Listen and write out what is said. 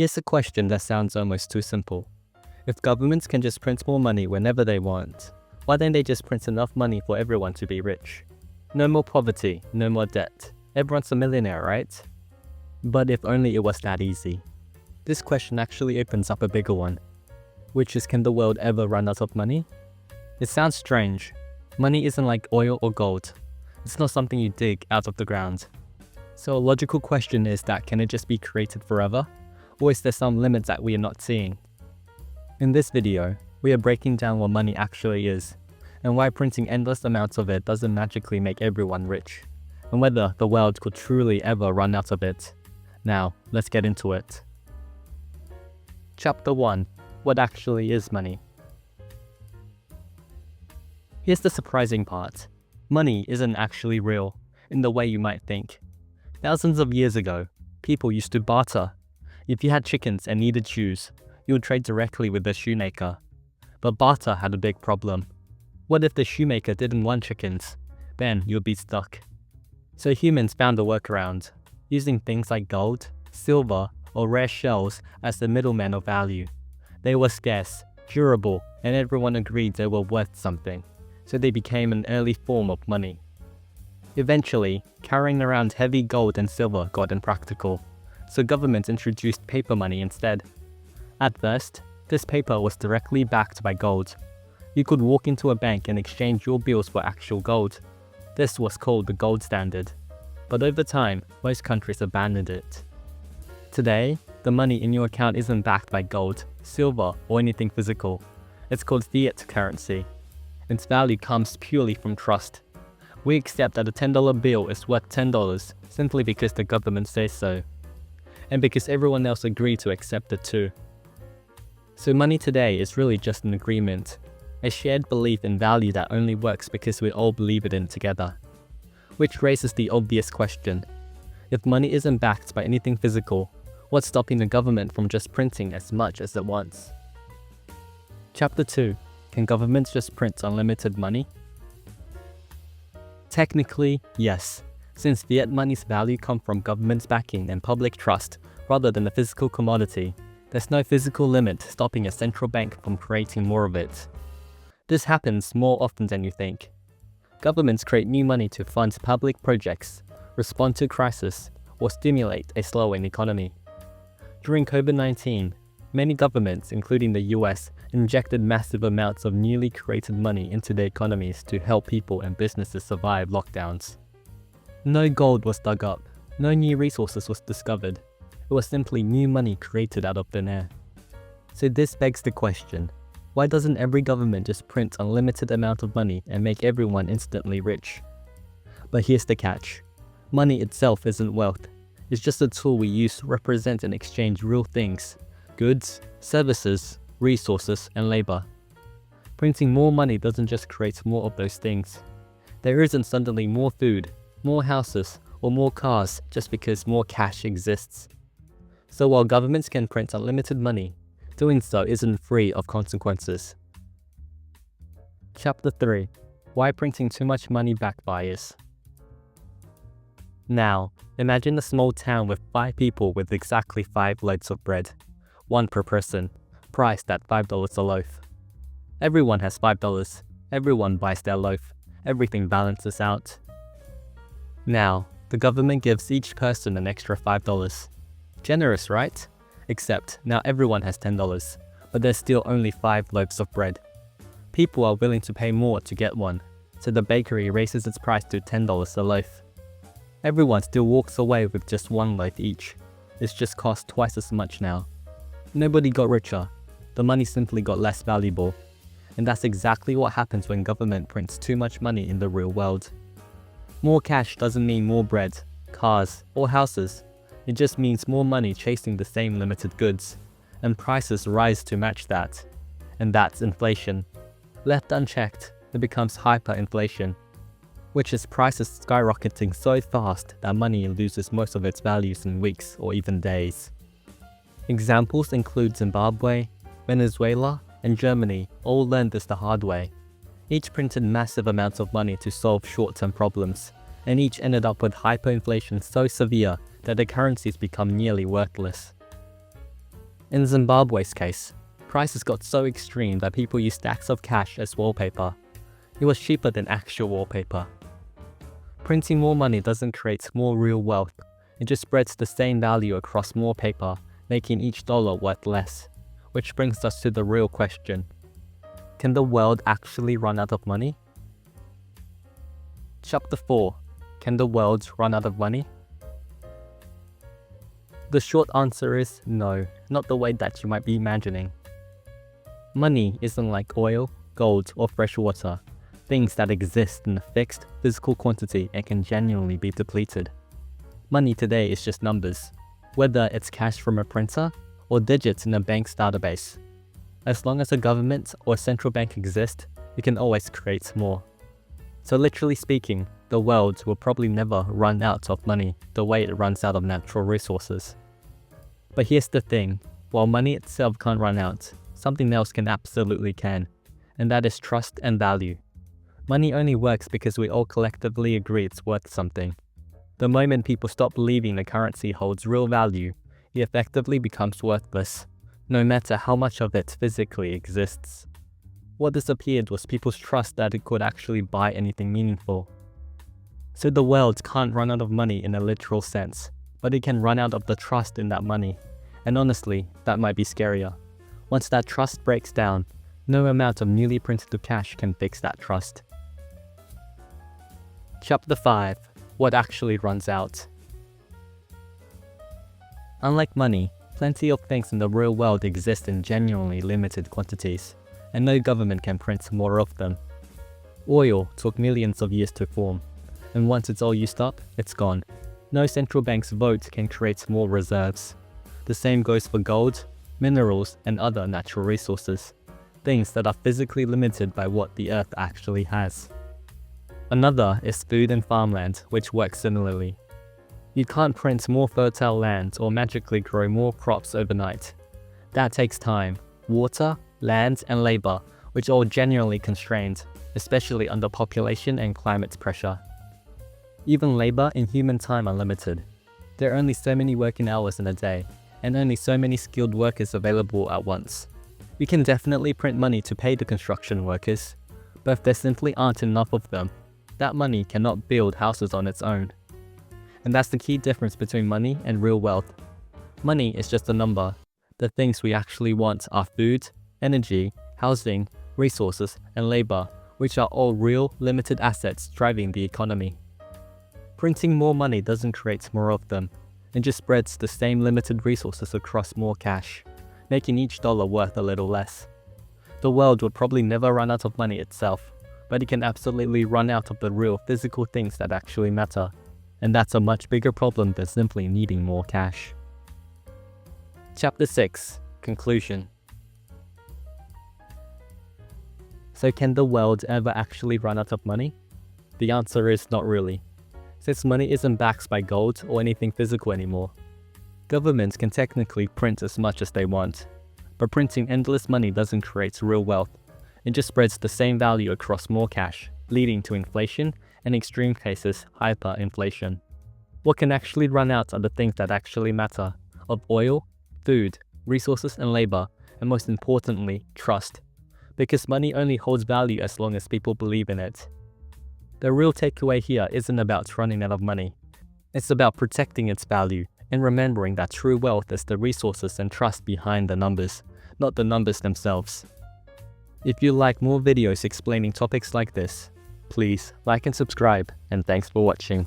Here's a question that sounds almost too simple. If governments can just print more money whenever they want, why don't they just print enough money for everyone to be rich? No more poverty, no more debt. Everyone's a millionaire, right? But if only it was that easy. This question actually opens up a bigger one, which is, can the world ever run out of money? It sounds strange. Money isn't like oil or gold. It's not something you dig out of the ground. So a logical question is that, can it just be created forever? Or is there some limit that we are not seeing? In this video, we are breaking down what money actually is, and why printing endless amounts of it doesn't magically make everyone rich, and whether the world could truly ever run out of it. Now, let's get into it. Chapter 1. What actually is money? Here's the surprising part. Money isn't actually real, in the way you might think. Thousands of years ago, people used to barter. If you had chickens and needed shoes, you would trade directly with the shoemaker. But barter had a big problem. What if the shoemaker didn't want chickens? Then you'd be stuck. So humans found a workaround, using things like gold, silver, or rare shells as the middlemen of value. They were scarce, durable, and everyone agreed they were worth something, so they became an early form of money. Eventually, carrying around heavy gold and silver got impractical, so governments introduced paper money instead. At first, this paper was directly backed by gold. You could walk into a bank and exchange your bills for actual gold. This was called the gold standard. But over time, most countries abandoned it. Today, the money in your account isn't backed by gold, silver, or anything physical. It's called fiat currency. Its value comes purely from trust. We accept that a $10 bill is worth $10 simply because the government says so, and because everyone else agreed to accept it too. So money today is really just an agreement, a shared belief in value that only works because we all believe it in together. Which raises the obvious question. If money isn't backed by anything physical, what's stopping the government from just printing as much as it wants? Chapter 2. Can governments just print unlimited money? Technically, yes, since fiat money's value comes from government's backing and public trust rather than a physical commodity. There's no physical limit stopping a central bank from creating more of it. This happens more often than you think. Governments create new money to fund public projects, respond to crisis, or stimulate a slowing economy. During COVID-19, many governments, including the US, injected massive amounts of newly created money into their economies to help people and businesses survive lockdowns. No gold was dug up, no new resources was discovered. It was simply new money created out of thin air. So this begs the question, why doesn't every government just print an unlimited amount of money and make everyone instantly rich? But here's the catch. Money itself isn't wealth. It's just a tool we use to represent and exchange real things, goods, services, resources, and labor. Printing more money doesn't just create more of those things. There isn't suddenly more food, more houses, or more cars just because more cash exists. So while governments can print unlimited money, doing so isn't free of consequences. Chapter 3. Why printing too much money backfires? Now, imagine a small town with 5 people with exactly 5 loaves of bread, 1 per person, priced at $5 a loaf. Everyone has $5, everyone buys their loaf, everything balances out. Now, the government gives each person an extra $5. Generous, right? Except now everyone has $10, but there's still only 5 loaves of bread. People are willing to pay more to get one, so the bakery raises its price to $10 a loaf. Everyone still walks away with just 1 loaf each. It's just cost twice as much now. Nobody got richer, the money simply got less valuable. And that's exactly what happens when government prints too much money in the real world. More cash doesn't mean more bread, cars, or houses. It just means more money chasing the same limited goods, and prices rise to match that. And that's inflation. Left unchecked, it becomes hyperinflation, which is prices skyrocketing so fast that money loses most of its values in weeks or even days. Examples include Zimbabwe, Venezuela, and Germany all learned this the hard way. Each printed massive amounts of money to solve short-term problems, and each ended up with hyperinflation so severe that the currencies become nearly worthless. In Zimbabwe's case, prices got so extreme that people used stacks of cash as wallpaper. It was cheaper than actual wallpaper. Printing more money doesn't create more real wealth, it just spreads the same value across more paper, making each dollar worth less. Which brings us to the real question. Can the world actually run out of money? Chapter 4. Can the world run out of money? The short answer is no, not the way that you might be imagining. Money isn't like oil, gold, or fresh water, things that exist in a fixed, physical quantity and can genuinely be depleted. Money today is just numbers, whether it's cash from a printer or digits in a bank's database. As long as a government or central bank exists, it can always create more. So literally speaking, the world will probably never run out of money the way it runs out of natural resources. But here's the thing, while money itself can't run out, something else absolutely can, and that is trust and value. Money only works because we all collectively agree it's worth something. The moment people stop believing the currency holds real value, it effectively becomes worthless, no matter how much of it physically exists. What disappeared was people's trust that it could actually buy anything meaningful. So the world can't run out of money in a literal sense, but it can run out of the trust in that money. And honestly, that might be scarier. Once that trust breaks down, no amount of newly printed cash can fix that trust. Chapter 5. What actually runs out? Unlike money, plenty of things in the real world exist in genuinely limited quantities, and no government can print more of them. Oil took millions of years to form, and once it's all used up, it's gone. No central bank's vote can create more reserves. The same goes for gold, minerals, and other natural resources, things that are physically limited by what the earth actually has. Another is food and farmland, which works similarly. You can't print more fertile land or magically grow more crops overnight. That takes time, water, land, and labor, which are all genuinely constrained, especially under population and climate pressure. Even labor and human time are limited. There are only so many working hours in a day, and only so many skilled workers available at once. We can definitely print money to pay the construction workers, but if there simply aren't enough of them, that money cannot build houses on its own. And that's the key difference between money and real wealth. Money is just a number. The things we actually want are food, energy, housing, resources, and labor, which are all real, limited assets driving the economy. Printing more money doesn't create more of them. It just spreads the same limited resources across more cash, making each dollar worth a little less. The world would probably never run out of money itself, but it can absolutely run out of the real physical things that actually matter. And that's a much bigger problem than simply needing more cash. Chapter 6. Conclusion. So can the world ever actually run out of money? The answer is not really, since money isn't backed by gold or anything physical anymore. Governments can technically print as much as they want, but printing endless money doesn't create real wealth. It just spreads the same value across more cash, leading to inflation and, in extreme cases, hyperinflation. What can actually run out are the things that actually matter, of oil, food, resources and labor, and most importantly, trust. Because money only holds value as long as people believe in it. The real takeaway here isn't about running out of money. It's about protecting its value and remembering that true wealth is the resources and trust behind the numbers, not the numbers themselves. If you like more videos explaining topics like this, please like and subscribe, and thanks for watching.